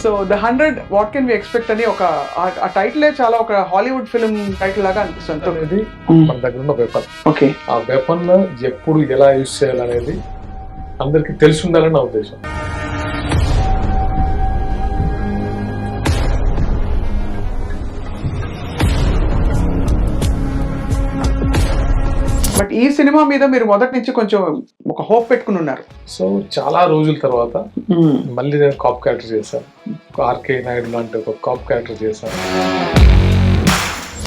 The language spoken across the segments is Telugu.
So the 100 what can we expect అని ఒక ఆ టైటిలే చాలా ఒక హాలీవుడ్ ఫిల్మ్ టైటిల్ లాగా అనిపిస్తుంది. అనేది మన దగ్గర ఉన్న వెపన్. ఓకే, ఆ వెపన్ ఎప్పుడు ఎలా యూజ్ చేయాలనేది అందరికి తెలిసి ఉండాలని నా ఉద్దేశం. బట్ ఈ సినిమా మీద మీరు మొదటి నుంచి కొంచెం ఒక హోప్ పెట్టుకుని ఉన్నారు. సో చాలా రోజుల తర్వాత మళ్ళీ నేను కాప్ క్యారెక్టర్ చేశాను. ఆర్కే నాయుడు లాంటి ఒక కాప్ క్యారెక్టర్ చేశాను.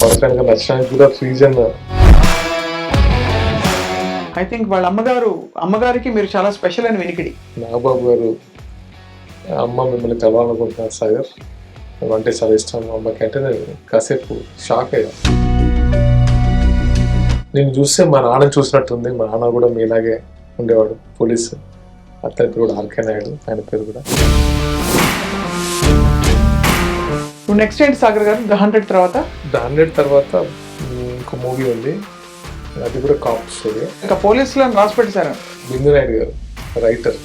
పర్సనల్గా నచ్చడానికి కూడా రీజన్ ఐ థింక్ వాళ్ళ అమ్మగారికి మీరు చాలా స్పెషల్ అని వినికిడి. నాగబాబు గారు, అమ్మ మిమ్మల్ని కలవాలనుకుంటున్నారు సాగర్, అంటే చాలా ఇష్టం అమ్మకి అంటే నేను కాసేపు షాక్ అయ్యా. నేను చూస్తే మా నాన్న చూసినట్టుంది. మా నాన్న కూడా మీలాగే ఉండేవాడు, పోలీస్. అతని పేరు కూడా ఆర్కే నాయుడు, ఆయన పేరు కూడా. నెక్స్ట్ ఏంటి సాగర్ గారు? ద 100 తర్వాత ఇంకో మూవీ ఉంది, అది కూడా కాప్ స్టోరీ. ఇంకా పోలీసులో రాసి పెట్టేశారు. బిందు నాయుడు గారు writer,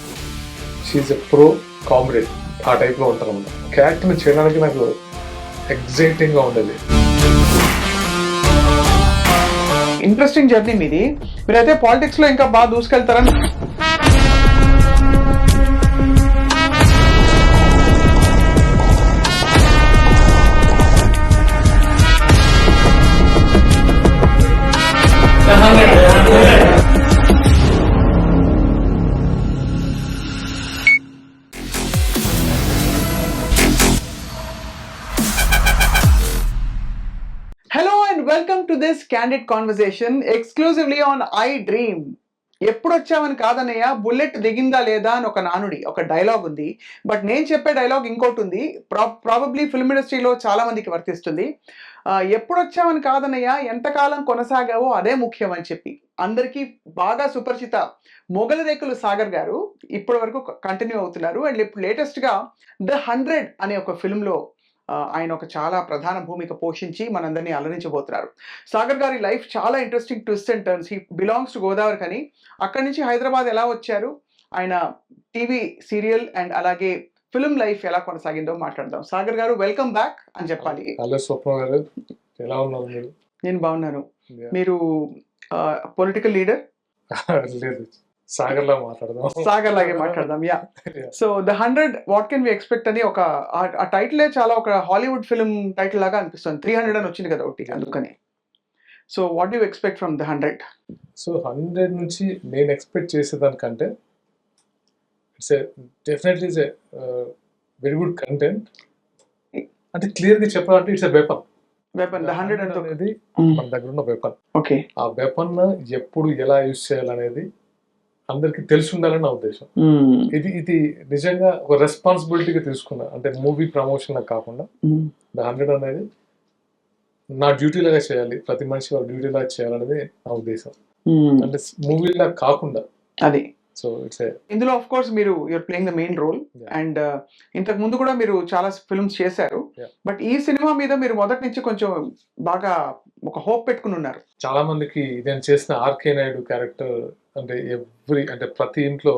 she a pro comrade, ఆ టైప్లో ఉంటారు అన్నమాట. క్యారెక్టర్ని చేయడానికి నాకు ఎగ్జైటింగ్గా ఉండేది. ఇంట్రెస్టింగ్ జర్నీ మీది. మీరైతే పాలిటిక్స్ లో ఇంకా బాగా దూసుకెళ్తారని welcome to this candid conversation exclusively on iDream. ఎప్పుడు వచ్చామని కాదన్నయ్య, బుల్లెట్ దిగిందా లేదా అని ఒక నానుడి, ఒక డైలాగ్ ఉంది. బట్ నేను చెప్పే డైలాగ్ ఇంకోటి ఉంది. ప్రాబబ్లీ ఫిల్మ్ ఇండస్ట్రీలో చాలా మందికి వర్తిస్తుంది. ఎప్పుడు వచ్చామని కాదన్నయ్య, ఎంతకాలం కొనసాగావో అదే ముఖ్యం అని చెప్పి అందరికీ బాగా సుపరిచిత మొగలి రేకులు సాగర్ గారు ఇప్పటి వరకు కంటిన్యూ అవుతున్నారు. అండ్ ఇప్పుడు లేటెస్ట్గా ద 100 అనే ఒక ఫిల్మ్లో ఆయన ఒక చాలా ప్రధాన భూమిక పోషించి మనందరినీ అలరించబోతున్నారు. సాగర్ గారి లైఫ్ చాలా interesting twist and turns. He belongs to Godavari కానీ అక్కడి నుంచి హైదరాబాద్ ఎలా వచ్చారు, ఆయన టీవీ సీరియల్ అండ్ అలాగే ఫిల్మ్ లైఫ్ ఎలా కొనసాగిందో మాట్లాడదాం. సాగర్ గారు వెల్కమ్ బ్యాక్ అని చెప్పాలి. హలో స్వప్న గారు, ఎలా ఉన్నారు మీరు? నేను బాగున్నాను. మీరు పొలిటికల్ లీడర్? లేదు, సాగర్ లాగే మాట్లాడదాం. Yeah. So the 100 what can we expect అని ఒక ఆ టైటిలే చాలా ఒక హాలీవుడ్ ఫిల్మ్ టైటిల్ లాగా అనిపిస్తుంది. 300 అని వచ్చింది కదా ఒకటి, అందుకని. So what you expect from the 100? So 100 నుంచి నేను ఎక్స్పెక్ట్ చేసేదానికంటే it's definitely it's very good content. అంటే క్లియర్గా చెప్పాలంటే ఇట్స్ వెపన్. ద 100 అనేది మన దగ్గర ఉన్న వెపన్. ఓకే, ఆ వెపన్ ఎప్పుడు ఎలా యూజ్ చేయాలనేది అందరికి తెలిసి ఉండాలని నా ఉద్దేశం. ఇది నిజంగా ఒక రెస్పాన్సిబిలిటీగా తీసుకున్నా. అంటే మూవీ ప్రమోషన్ కాకుండా ద 100 అనేది నా డ్యూటీ లాగా చేయాలి, ప్రతి మనిషి వాళ్ళ డ్యూటీ లాగా చేయాలనేది నా ఉద్దేశం. అంటే మూవీ లాగా కాకుండా అది. సో ఇట్స్ ఇందులో of course you are playing the main role. And ఇంతకు ముందు కూడా మీరు చాలా ఫిల్మ్స్ చేశారు. బట్ ఈ సినిమా మీద మీరు మొదటి నుంచి కొంచెం బాగా ఒక హోప్ పెట్టుకుని ఉన్నారు. చాలా మందికి నేను చేసిన ఆర్కే నాయుడు క్యారెక్టర్ అంటే ప్రతి ఇంట్లో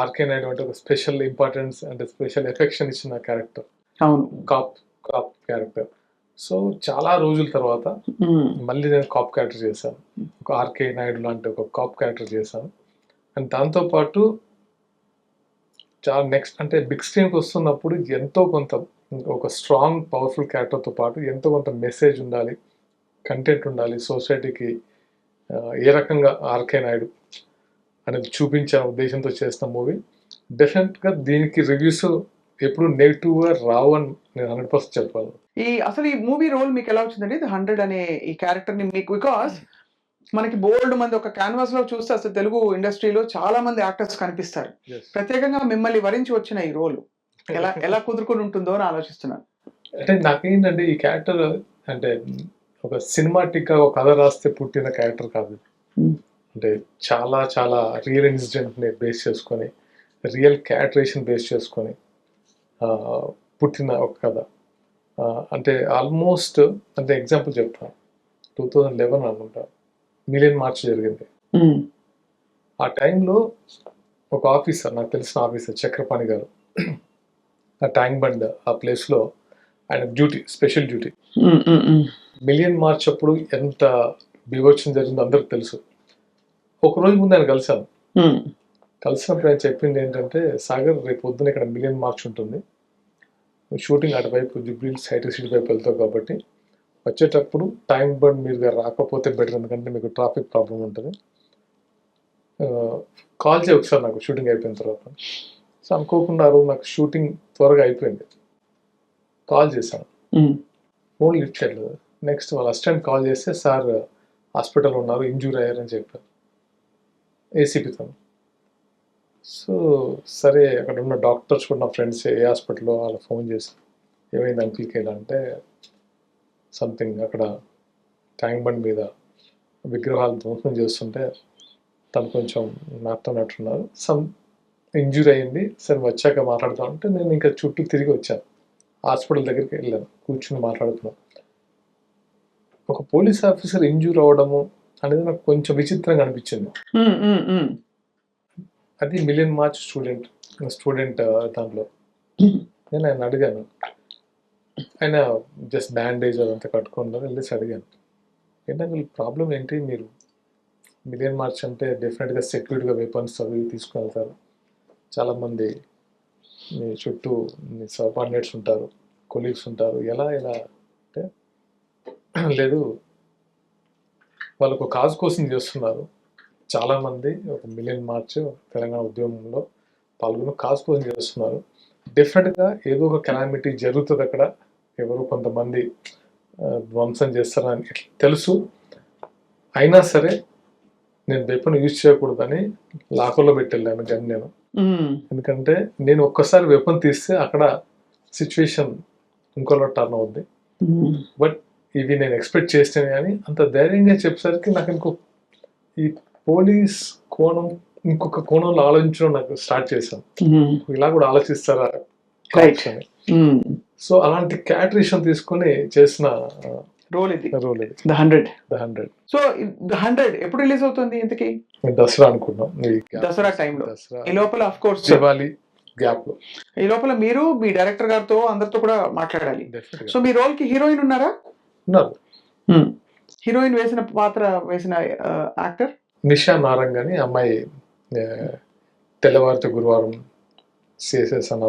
ఆర్కే నాయుడు అంటే ఒక స్పెషల్ ఇంపార్టెన్స్ అంటే స్పెషల్ ఎఫెక్షన్ ఇచ్చిన క్యారెక్టర్. అవును, కాప్ క్యారెక్టర్. సో చాలా రోజుల తర్వాత మళ్ళీ నేను కాప్ క్యారెక్టర్ చేశాను. ఒక ఆర్కే నాయుడు లాంటి ఒక కాప్ క్యారెక్టర్ చేశాను. అండ్ దాంతోపాటు చాలా నెక్స్ట్ అంటే బిగ్ స్క్రీన్కి వస్తున్నప్పుడు ఎంతో కొంత ఒక స్ట్రాంగ్ పవర్ఫుల్ క్యారెక్టర్తో పాటు ఎంతో కొంత మెసేజ్ ఉండాలి, కంటెంట్ ఉండాలి సొసైటీకి. ఏ రకంగా ఆర్కే నాయుడు అనేది చూపించే ఉద్దేశంతో చేసిన మూవీ. డెఫినెట్గా దీనికి రివ్యూస్ ఎప్పుడు నెగిటివ్గా రావు అని నేను 100% చెప్పాలి. అసలు ఈ మూవీ రోల్ మీకు ఎలా వచ్చిందండి? ద 100 అనే ఈ క్యారెక్టర్ని మీకు, బికాస్ మనకి బోల్డ్ మంది ఒక క్యాన్వాస్ లో చూస్తే అసలు తెలుగు ఇండస్ట్రీలో చాలా మంది యాక్టర్స్ కనిపిస్తారు. ప్రత్యేకంగా మిమ్మల్ని వరించి వచ్చిన ఈ రోల్ ఎలా కుదురుకుని ఉంటుందో అని ఆలోచిస్తున్నాను. అంటే నాకేంటంటే ఈ క్యారెక్టర్ అంటే ఒక సినిమాటిక్ గా ఒక కథ రాస్తే పుట్టిన క్యారెక్టర్ కాదు. అంటే చాలా చాలా రియల్ ఇన్సిడెంట్ ని బేస్ చేసుకొని, రియల్ క్యారెక్టరేషన్ బేస్ చేసుకొని పుట్టిన ఒక కథ. అంటే ఆల్మోస్ట్ అంటే ఎగ్జాంపుల్ చెప్తాను, 2011 అనుకుంటా మిలియన్ మార్చ్ జరిగింది. ఆ టైంలో ఒక ఆఫీసర్, నాకు తెలిసిన ఆఫీసర్ చక్రపాణి గారు, ఆ ట్యాంక్ బండ్ ఆ ప్లేస్లో ఆయన duty, special duty. Million March అప్పుడు ఎంత బీభత్సం జరిగిందో అందరికి తెలుసు. ఒక రోజు ముందు ఆయన కలిసాను. కలిసినప్పుడు ఆయన చెప్పింది ఏంటంటే, సాగర్ రేపు పొద్దున ఇక్కడ మిలియన్ మార్చ్ ఉంటుంది, షూటింగ్ అటువైపు జూబ్లీహిల్స్ హైటెక్ సిటీ వైపు వెళ్తావు కాబట్టి వచ్చేటప్పుడు ట్యాంక్ బండ్ మీరుగా రాకపోతే బెటర్, ఎందుకంటే మీకు ట్రాఫిక్ ప్రాబ్లం ఉంటుంది. కాల్ చేయి ఒకసారి నాకు షూటింగ్ అయిపోయిన తర్వాత. సో అనుకోకుండా ఆ రోజు నాకు షూటింగ్ త్వరగా అయిపోయింది. కాల్ చేశాను, ఫోన్ లిఫ్ట్ చేయలేదు. నెక్స్ట్ వాళ్ళ అసిస్టెంట్ కాల్ చేస్తే, సార్ హాస్పిటల్ ఉన్నారు, ఇంజూర్ అయ్యారని చెప్పారు ఏసీపీతో. సో సరే, అక్కడ ఉన్న డాక్టర్స్ కూడా నా ఫ్రెండ్స్ ఏ హాస్పిటల్లో వాళ్ళ ఫోన్ చేసి ఏమైంది అంకుల్కి ఎలా అంటే, సంథింగ్ అక్కడ ట్యాంక్ బండ్ మీద విగ్రహాలు ధ్వంసం చేస్తుంటే తను కొంచెం నాటుతున్నట్టున్నారు, సమ్ ఇంజూరీ అయింది, సరే వచ్చాక మాట్లాడుతూ ఉంటే నేను ఇంకా చుట్టూ తిరిగి వచ్చాను, హాస్పిటల్ దగ్గరికి వెళ్ళాను, కూర్చుని మాట్లాడుతున్నాను. ఒక పోలీస్ ఆఫీసర్ ఇంజూర్ అవ్వడము అనేది నాకు కొంచెం విచిత్రంగా అనిపించింది. అది మిలియన్ మార్చ్ స్టూడెంట్ దాంట్లో. నేను ఆయన అడిగాను, ఆయన జస్ట్ బ్యాండేజ్ అదంతా కట్టుకున్నారు, వెళ్ళేసి అడిగాను, ఏంటంటే ప్రాబ్లం ఏంటి, మీరు మిలియన్ మార్చ్ అంటే డెఫినెట్గా సెక్యూరిటీగా వెపన్స్ అవి తీసుకుని వెళ్తారు, చాలామంది మీ చుట్టూ మీ సబార్డినేట్స్ ఉంటారు, కొలీగ్స్ ఉంటారు, ఎలా అంటే లేదు, వాళ్ళకు కాజ్ కోసం చేస్తున్నారు, చాలామంది ఒక మిలియన్ మార్చ్ తెలంగాణ ఉద్యమంలో పాల్గొని కాజ్ కోసం చేస్తున్నారు, డెఫినెట్గా ఏదో ఒక కెలామిటీ జరుగుతుంది అక్కడ, ఎవరో కొంతమంది ధ్వంసం చేస్తారని తెలుసు, అయినా సరే నేను వెపన్ యూజ్ చేయకూడదని లాకర్లో పెట్టి వెళ్ళాను గన్ నేను. ఎందుకంటే నేను ఒక్కసారి వెపన్ తీస్తే అక్కడ సిచ్యువేషన్ ఇంకోలా టర్న్ అవుద్ది, బట్ ఇవి నేను ఎక్స్పెక్ట్ చేస్తేనే కానీ అంత ధైర్యంగా చెప్పేసరికి నాకు ఈ పోలీస్ కోణం ఇంకొక కోణంలో ఆలోచించడం నాకు స్టార్ట్ చేశాను, ఇలా కూడా ఆలోచిస్తారా అని. సో అలాంటి క్యాటరేషన్ తీసుకొని చేసిన రోల్ ఇది The 100. సో The 100 ఎప్పుడు రిలీజ్ అవుతుంది ఇంతకి? దసరా అనుకున్నాం, దసరా టైంలో. ఈ లోపల ఆఫ్ కోర్స్ దివాళీ గ్యాప్ లో ఈ లోపల మీరు మీ డైరెక్టర్ గారితో అందరితో కూడా మాట్లాడాలి. సో మీ రోల్ కి హీరోయిన్ ఉన్నారా? ఉన్నారు. హీరోయిన్ వేసిన యాక్టర్ నిషా నారంగ్ అని అమ్మాయి, తెల్లవారితో గురువారం సిఎస్ఎస్ అన్న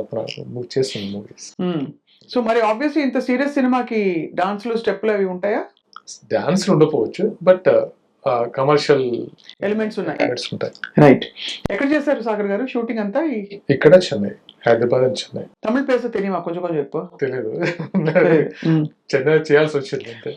చేస్తుంది మూవీస్. సో మరి ఆబ్వియస్లీ ఇంత సీరియస్ సినిమాకి డాన్స్లు స్టెప్లు అవి ఉంటాయా? డాన్స్ ఉండకపోవచ్చు, బట్ కమర్షియల్ ఎలిమెంట్స్ ఉంటాయి. రైట్. ఎక్కడ చేశారు సాగర్ గారు షూటింగ్ అంతా? ఇక్కడ చెన్నై, హైదరాబాద్ అండ్ చెన్నై. తమిళ పేస తెలియమా? కొంచెం ఎక్కువ తెలియదు, చెన్నై చేయాల్సి వచ్చింది అంతే.